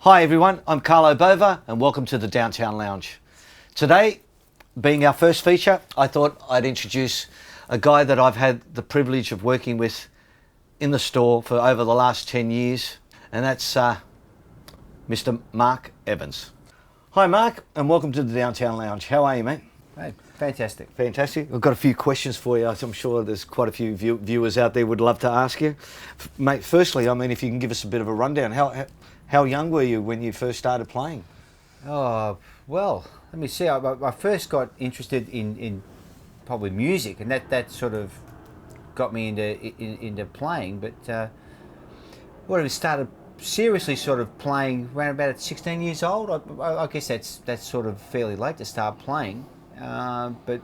Hi everyone, I'm Carlo Bova and welcome to the Downtown Lounge. Today, being our first feature, I thought I'd introduce a guy that I've had the privilege of working with in the store for over the last 10 years, and that's Mr. Mark Evans. Hi Mark, and welcome to the Downtown Lounge. How are you, mate? Hey, fantastic. Fantastic. I've got a few questions for you. I'm sure there's quite a few viewers out there would love to ask you. Mate, firstly, I mean, if you can give us a bit of a rundown, how young were you when you first started playing? Oh, well, let me see. I first got interested in probably music, and that sort of got me into playing. But I started seriously sort of playing around about at 16 years old. I guess that's sort of fairly late to start playing. But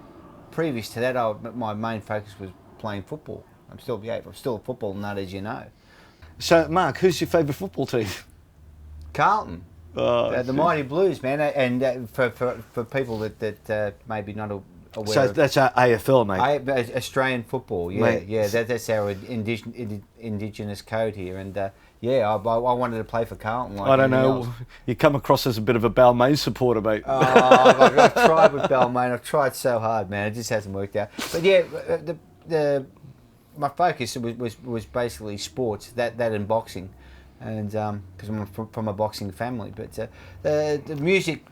previous to that, my main focus was playing football. I'm still a football nut, as you know. So, Mark, who's your favourite football team? Carlton. Oh, the Mighty Blues, man, and for people that maybe not aware. So that's AFL, mate. Australian football, yeah, mate. Yeah. That's our indigenous code here, and I wanted to play for Carlton. Like I don't know. else. You come across as a bit of a Balmain supporter, mate. Oh, I've tried with Balmain. I've tried so hard, man. It just hasn't worked out. But yeah, my focus was basically sports, that and boxing. And because I'm from a boxing family, but the music,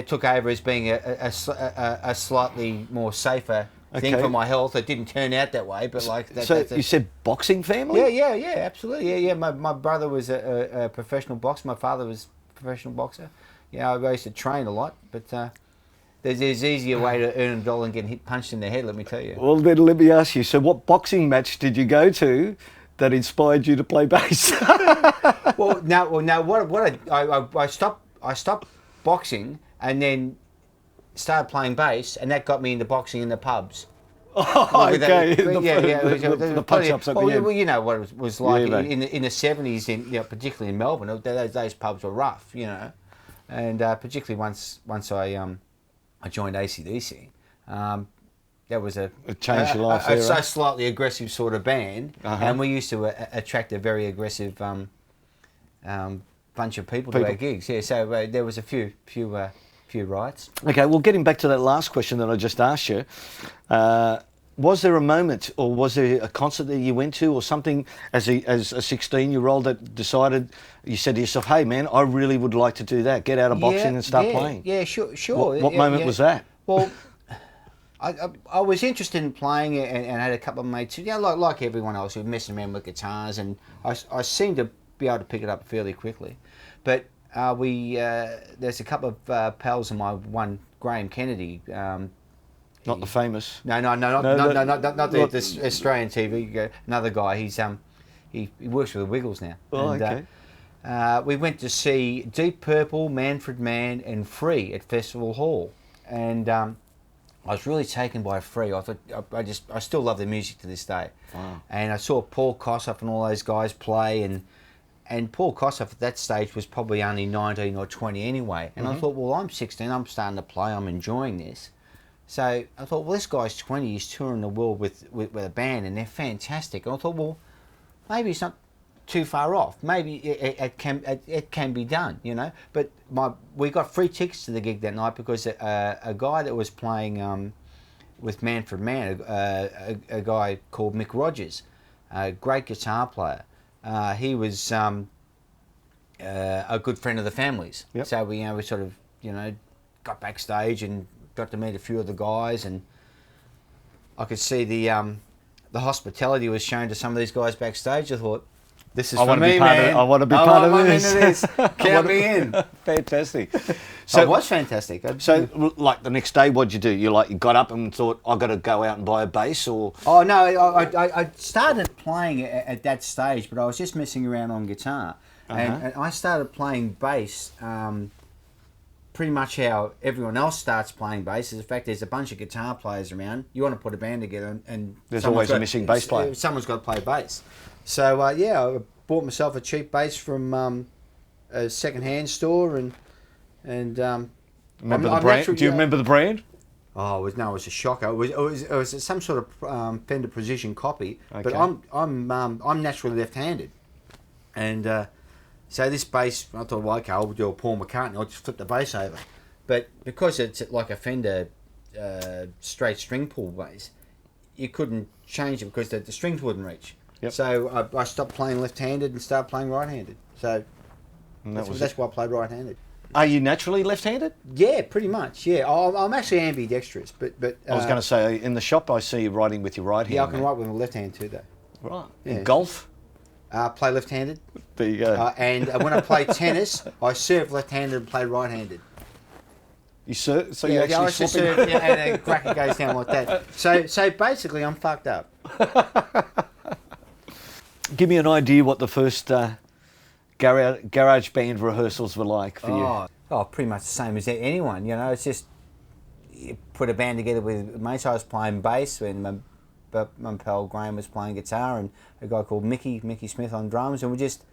took over as being a slightly more safer thing for my health. It didn't turn out that way, but like that. So you said boxing family? Yeah, absolutely. Yeah. My brother was a professional boxer. My father was a professional boxer. Yeah, I used to train a lot, but there's easier way to earn a dollar and get punched in the head. Let me tell you. Well, then let me ask you. So, what boxing match did you go to that inspired you to play bass? I stopped boxing and then started playing bass, and that got me into boxing in the pubs. Oh, okay. The punch-ups. Well, you know what it was like in the 70s, particularly in Melbourne. Those pubs were rough, and particularly once I joined ACDC. That was a changed your life there, a right? slightly aggressive sort of band, and we used to attract a very aggressive bunch of people to our gigs. Yeah, so there was a few riots. Okay, well, getting back to that last question that I just asked you, was there a moment, or was there a concert that you went to, or something as a 16-year-old that decided, you said to yourself, "Hey, man, I really would like to do that. Get out of boxing and start playing." Yeah, sure. What moment was that? Well, I was interested in playing and had a couple of mates, like everyone else, who were messing around with guitars, and I seemed to be able to pick it up fairly quickly. But there's a couple of pals of mine, one Graham Kennedy. Not the famous. No, not the Australian TV guy. Another guy. He works with the Wiggles now. Oh, okay. We went to see Deep Purple, Manfred Mann, and Free at Festival Hall, and I was really taken by Free. I thought I still love their music to this day. Wow. And I saw Paul Kossoff and all those guys play, and Paul Kossoff at that stage was probably only 19 or 20 anyway. And I thought, well, I'm 16, I'm starting to play, I'm enjoying this. So I thought, well, this guy's 20, he's touring the world with a band, and they're fantastic. And I thought, well, maybe it's not too far off. Maybe it can be done, But we got free tickets to the gig that night because a guy that was playing with Manfred Mann, a guy called Mick Rogers, a great guitar player. He was a good friend of the family's. Yep. So we sort of got backstage and got to meet a few of the guys, and I could see the hospitality was shown to some of these guys backstage. I thought, this is for me, man. I want to be part of this. Count me in. Fantastic. So it was fantastic. So, like the next day, what'd you do? You got up and thought, I got to go out and buy a bass, or? Oh no, I started playing at that stage, but I was just messing around on guitar, and I started playing bass. Pretty much how everyone else starts playing bass is the fact there's a bunch of guitar players around. You want to put a band together, and there's always a missing bass player. Someone's got to play bass. So I bought myself a cheap bass from a second-hand store, and remember the brand? Do you remember the brand? Oh, it was a shocker. It was some sort of Fender Precision copy. Okay. But I'm naturally left-handed, and So this bass, I thought, well, okay, I'll do a Paul McCartney. I'll just flip the bass over. But because it's like a Fender straight string pull bass, you couldn't change it because the strings wouldn't reach. Yep. So I stopped playing left-handed and started playing right-handed. So that's why I played right-handed. Are you naturally left-handed? Yeah, pretty much. Yeah, I'm actually ambidextrous, but I was going to say, in the shop I see you writing with your right hand. Yeah, I can write with my left hand too, though. Right. Yeah. In golf? Play left-handed. There you go. And when I play tennis, I serve left-handed and play right-handed. You serve? So yeah, you actually I just serve, and a cracker goes down like that. So basically, I'm fucked up. Give me an idea what the first garage band rehearsals were like for you. Oh, pretty much the same as anyone. You know, it's just you put a band together with mates. I was playing bass when my pal Graham was playing guitar, and a guy called Mickey Smith on drums, and we just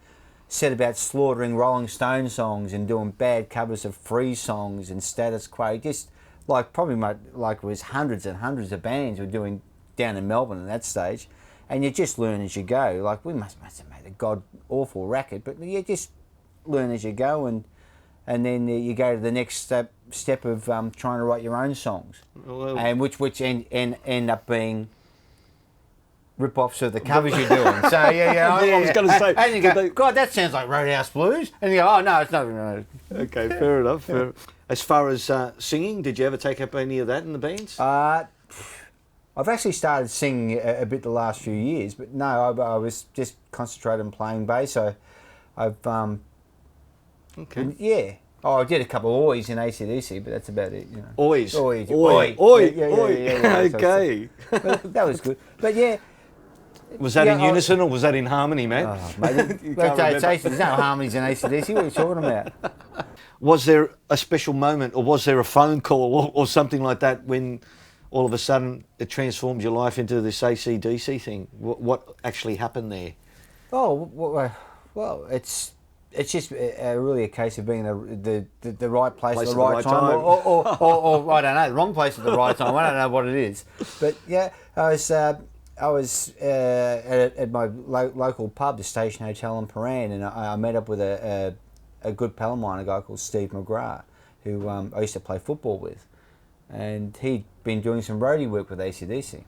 set about slaughtering Rolling Stone songs and doing bad covers of Free songs and Status Quo. Just like it was hundreds and hundreds of bands we were doing down in Melbourne at that stage. And you just learn as you go. Like, we must have made a god-awful racket, but you just learn as you go, and then you go to the next step of trying to write your own songs, and which end up being rip-offs of the covers you're doing. So, yeah. I was going to say. And you go, God, that sounds like Roadhouse Blues. And you go, oh, no, it's not. No. Okay, fair enough. As far as singing, did you ever take up any of that in the bands? I've actually started singing a bit the last few years, but no, I was just concentrated on playing bass. So I've, okay. Yeah. Oh, I did a couple of oys in ACDC, but that's about it, you know. Oi. Yeah. Okay. But that was good. But yeah. Was that in unison or was that in harmony, mate? Oh, mate, there's no harmonies in ACDC. What are you talking about? Was there a special moment, or was there a phone call or something like that when all of a sudden it transformed your life into this ACDC thing? What actually happened there? Oh, well, it's just really a case of being the right place at the right time. Or I don't know, the wrong place at the right time. I don't know what it is. But yeah, I was at my local pub, the Station Hotel in Paran, and I met up with a good pal of mine, a guy called Steve McGrath, who I used to play football with. And he'd been doing some roadie work with ACDC,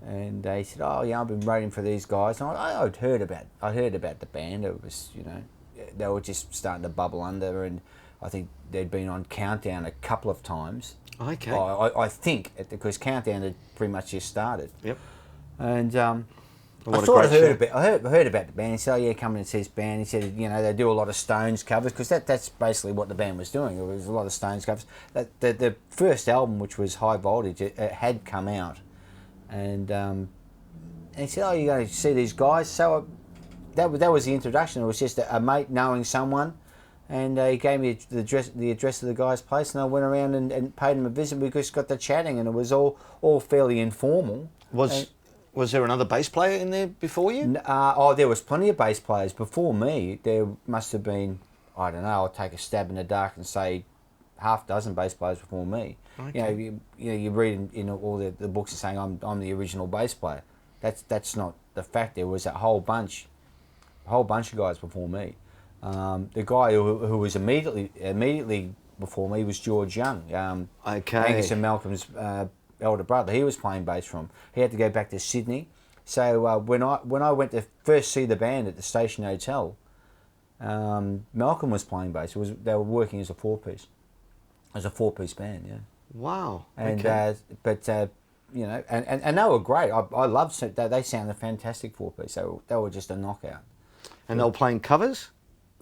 and he said, "Oh, yeah, I've been roading for these guys." And I'd heard about the band. It was, you know, they were just starting to bubble under, and I think they'd been on Countdown a couple of times. Okay. I think because Countdown had pretty much just started. Yep. And I sort of heard about the band. He said, "Oh yeah, come in and see this band." He said, "You know, they do a lot of Stones covers," because that's basically what the band was doing. It was a lot of Stones covers. The first album, which was High Voltage, it had come out, and he said, "Oh, you got to see these guys." So that was the introduction. It was just a mate knowing someone, and he gave me the address of the guy's place, and I went around and paid him a visit. We just got to chatting, and it was all fairly informal. Was there another bass player in there before you? There was plenty of bass players before me. There must have been, I don't know, I'll take a stab in the dark and say half a dozen bass players before me. Okay. You read in all the books saying I'm the original bass player. That's not the fact. There was a whole bunch of guys before me. The guy who was immediately before me was George Young. Angus and Malcolm's elder brother. He was playing bass from. He had to go back to Sydney. So when I went to first see the band at the Station Hotel, Malcolm was playing bass. They were working as a four-piece band. Yeah. Wow. And okay. You know, and they were great. I loved that. They sounded fantastic four-piece. They were just a knockout. And they were playing covers?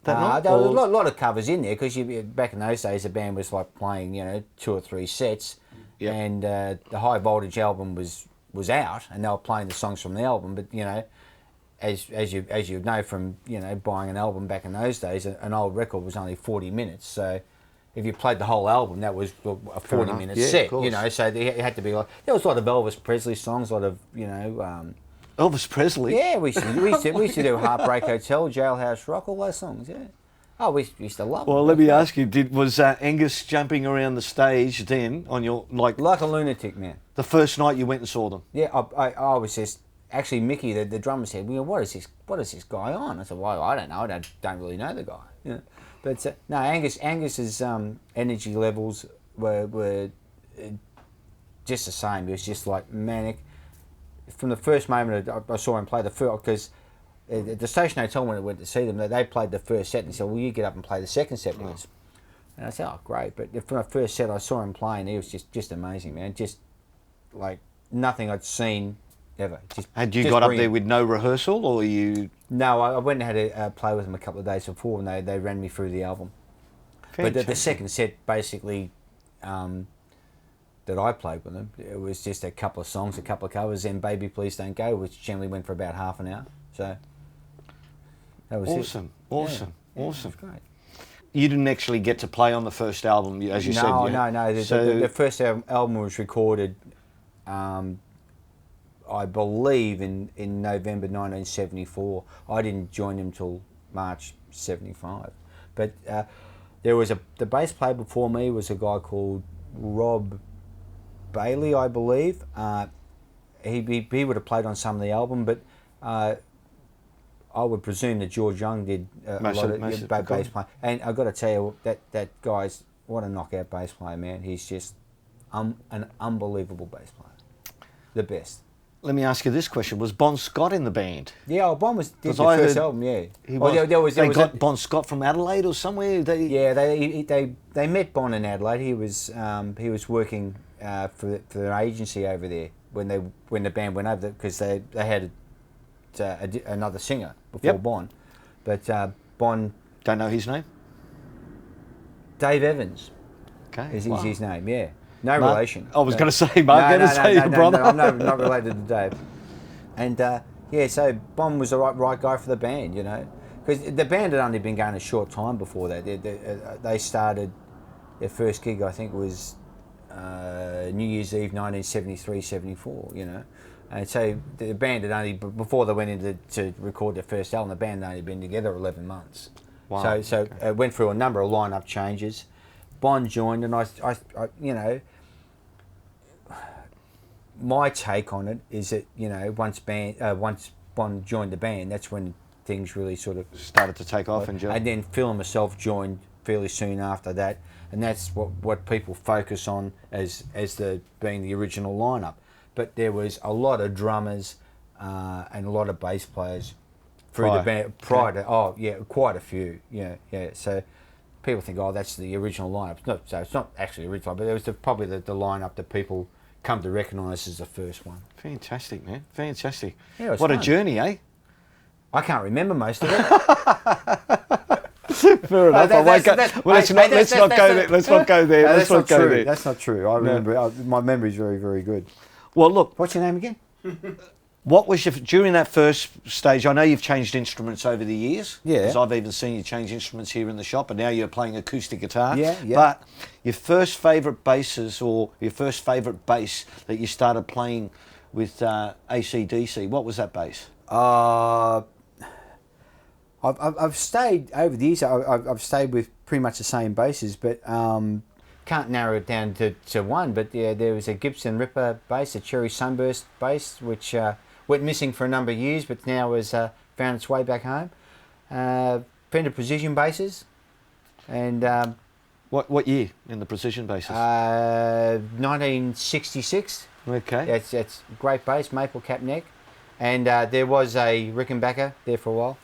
There was a lot of covers in there because back in those days the band was like playing 2 or 3 sets. Yep. And the High Voltage album was out, and they were playing the songs from the album. But as you know from buying an album back in those days, an old record was only 40 minutes. So if you played the whole album, that was a 40-minute set. So it had to be like there was a lot of Elvis Presley songs, a lot of Elvis Presley. Yeah, we used to do Heartbreak Hotel, Jailhouse Rock, all those songs. Yeah. Oh, we used to love it. Well, let me ask you: was Angus jumping around the stage then on your like a lunatic, man? The first night you went and saw them? Yeah, I was just actually Mickey, the drummer, said, "Well, what is this guy on?" I said, "Well, I don't know. I don't really know the guy." You know? But no, Angus's energy levels were just the same. It was just like manic. From the first moment I saw him play because the station hotel, when I went to see them, they played the first set and said, "Well, you get up and play the second set with us." And I said, "Oh, great!" But from the first set, I saw him playing. He was just amazing, man. Just like nothing I'd seen ever. Had you just got brilliant. up there with no rehearsal, or you? No, I went and had a play with them a couple of days before, and they ran me through the album. Fantastic. But the second set, basically, that I played with them, it was just a couple of songs, a couple of covers, and "Baby Please Don't Go," which generally went for about half an hour. So that was awesome. It. Awesome. Yeah, great. You didn't actually get to play on the first album, as you said. No. The first album was recorded, I believe, in November 1974. I didn't join them till March 75. But there was the bass player before me was a guy called Rob Bailey, I believe. He would have played on some of the album, but I would presume that George Young did a lot of bass playing. And I've got to tell you, that guy's, what a knockout bass player, man. He's just an unbelievable bass player. The best. Let me ask you this question. Was Bon Scott in the band? Yeah, Bon did the first album, yeah. They got Bon Scott from Adelaide or somewhere? They met Bon in Adelaide. He was working for their agency over there when the band went over there, because they had another singer before Bon. But Bon... Don't know his name? Dave Evans. Okay. Is his name, yeah. No relation. I was going to say Mark Evans, your brother. No, I'm not related to Dave. And so Bon was the right guy for the band, you know, because the band had only been going a short time before that. They started, their first gig, I think, was New Year's Eve 1973-74, you know. And so the band had only, before they went in to record their first album, the band had only been together 11 months. Wow. So it went through a number of lineup changes. Bon joined, and I you know, my take on it is that, you know, once Bon joined the band, that's when things really sort of started to take off. And then Phil and myself joined fairly soon after that, and that's what people focus on as being the original lineup. But there was a lot of drummers and a lot of bass players through the band prior to, quite a few. Yeah. So people think, that's the original lineup. It's not actually original, but it was probably the lineup that people come to recognise as the first one. Fantastic, man. Fantastic. Yeah, what fun. A journey, eh? I can't remember most of it. Fair enough. Let's not go there. Let's not go there. That's not true. That's not true. I remember. My memory's very, very good. Well, look. What's your name again? What was during that first stage? I know you've changed instruments over the years. Yeah. Because I've even seen you change instruments here in the shop, and now you're playing acoustic guitar. Yeah. But your first favourite basses, or your first favourite bass that you started playing with ACDC, what was that bass? I've stayed over the years. I've stayed with pretty much the same basses, but can't narrow it down to one. But yeah, there was a Gibson Ripper bass, a Cherry Sunburst bass, which went missing for a number of years, but now has found its way back home. Fender Precision basses, and what year in the Precision basses? 1966. Okay. That's great bass, maple cap neck, and there was a Rickenbacker there for a while.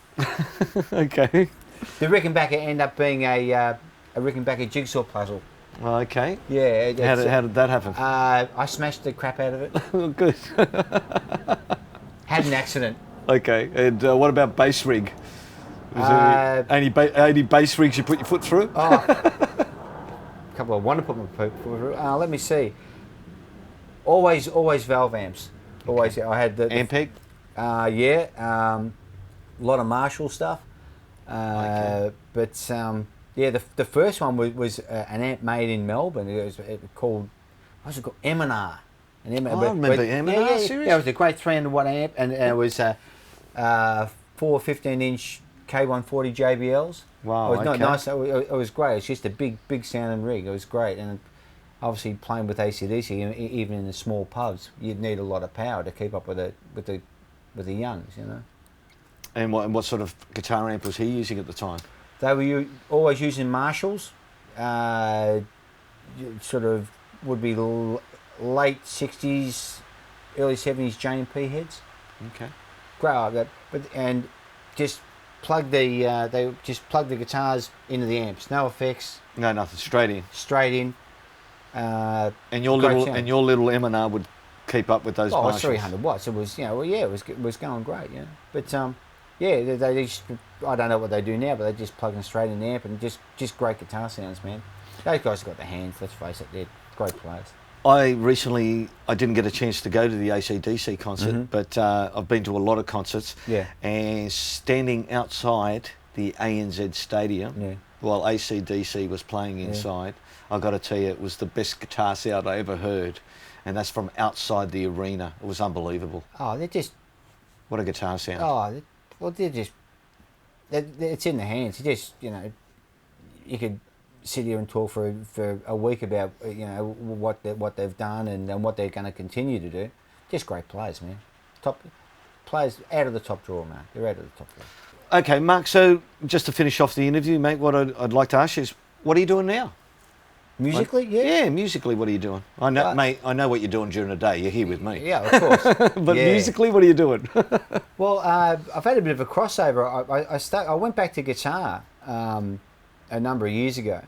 Okay. The Rickenbacker ended up being a Rickenbacker jigsaw puzzle. Okay. Yeah. How did that happen? I smashed the crap out of it. Good. Had an accident. Okay. And what about bass rig? Was there any bass rigs you put your foot through? A couple I want to put my foot through. Let me see. Always valve amps. Always. Okay. I had the Ampeg? A lot of Marshall stuff. Okay. But the first one was an amp made in Melbourne. It was called, what's it called? M&R. I remember M&R, seriously? Yeah, it was a great 300 watt amp, and it was 4 15-inch K140 JBLs. Wow, it was nice. It was great. It's just a big sounding rig. It was great, and obviously playing with ACDC, even in the small pubs, you'd need a lot of power to keep up with the with the youngs, you know. And what sort of guitar amp was he using at the time? They were always using Marshalls, sort of would be late 60s, early 70s J&P heads. Okay. Great, and just plug the they just plug the guitars into the amps, no effects, No, nothing. Straight in. straight in. And your Great little sound. M&R would keep up with those Oh, Marshalls. 300 watts. It was, it was going great, yeah. But they just, I don't know what they do now, but they just plug them straight in the amp and just great guitar sounds, man. Those guys have got the hands. Let's face it, they're great players. I didn't get a chance to go to the ACDC concert, but I've been to a lot of concerts. Yeah. And standing outside the ANZ Stadium, Yeah. while ACDC was playing inside, I got to tell you, it was the best guitar sound I ever heard. And that's from outside the arena. It was unbelievable. Oh, they're just, What a guitar sound. they're just, it's in the hands. You just, you could sit here and talk for a week about what they've done and what they're going to continue to do. Just great players, man. Top players out of the top drawer, man. They're out of the top drawer. Okay, Mark, so just to finish off the interview, mate, what I'd like to ask you is, what are you doing now? Musically, Yeah, musically, what are you doing? I know, mate, I know what you're doing during the day. You're here with me. Yeah, of course. But Yeah. musically, what are you doing? Well, I've had a bit of a crossover. I went back to guitar a number of years ago.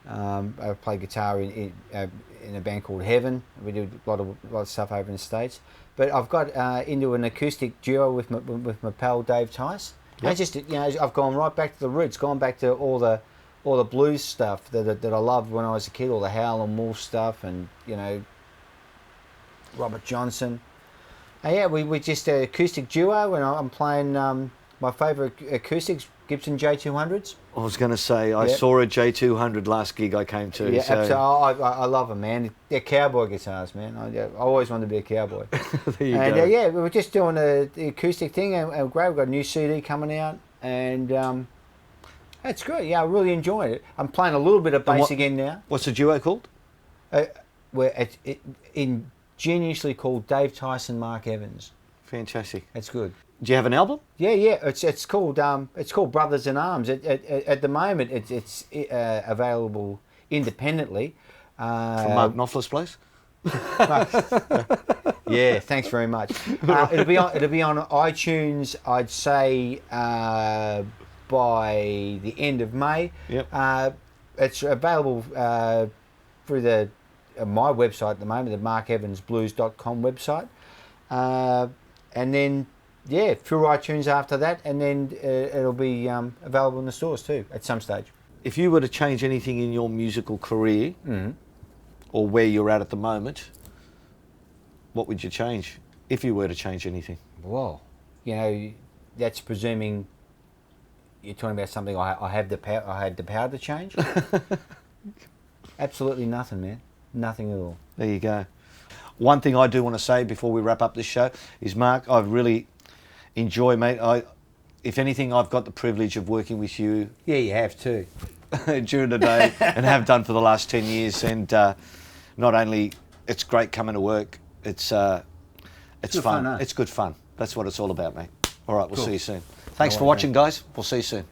I played guitar in a band called Heaven. We did a lot of stuff over in the States. But I've got into an acoustic duo with my pal Dave Tice. Yep. And just I've gone right back to the roots, gone back to all the blues stuff that I loved when I was a kid, all the Howlin' Wolf stuff, and Robert Johnson. And yeah, we just an acoustic duo, and I'm playing my favourite acoustics, Gibson J200s. I was going to say, I Yeah. saw a J200 last gig I came to. Yeah, so absolutely. I love them, man. They're cowboy guitars, man. I always wanted to be a cowboy. there you And go. yeah, we were just doing the acoustic thing, and great. We've got a new CD coming out, and that's good. Yeah, I really enjoyed it. I'm playing a little bit of bass what- again now. What's the duo called? Where it's ingeniously called Dave Tyson, Mark Evans. Fantastic. That's good. Do you have an album? Yeah. It's called Brothers in Arms. At the moment, it's available independently. From Mark Knopfler's place? Yeah, thanks very much. It'll be on iTunes, I'd say, by the end of May. Yep. It's available through my website at the moment, the markevansblues.com website, and then through iTunes after that, and then it'll be available in the stores too at some stage. If you were to change anything in your musical career, or where you're at the moment, what would you change? If you were to change anything? Whoa, that's presuming you're talking about something I have the power. I had the power to change. Absolutely nothing, man. Nothing at all. There you go. One thing I do want to say before we wrap up this show is, Mark, I've really enjoyed, mate. If anything, I've got the privilege of working with you Yeah, you have too. during the day and have done for the last 10 years. And not only it's great coming to work, it's good fun. fun, huh? It's good fun. That's what it's all about, mate. All right, we'll Cool. see you soon. Thanks No for worries, watching, guys. We'll see you soon.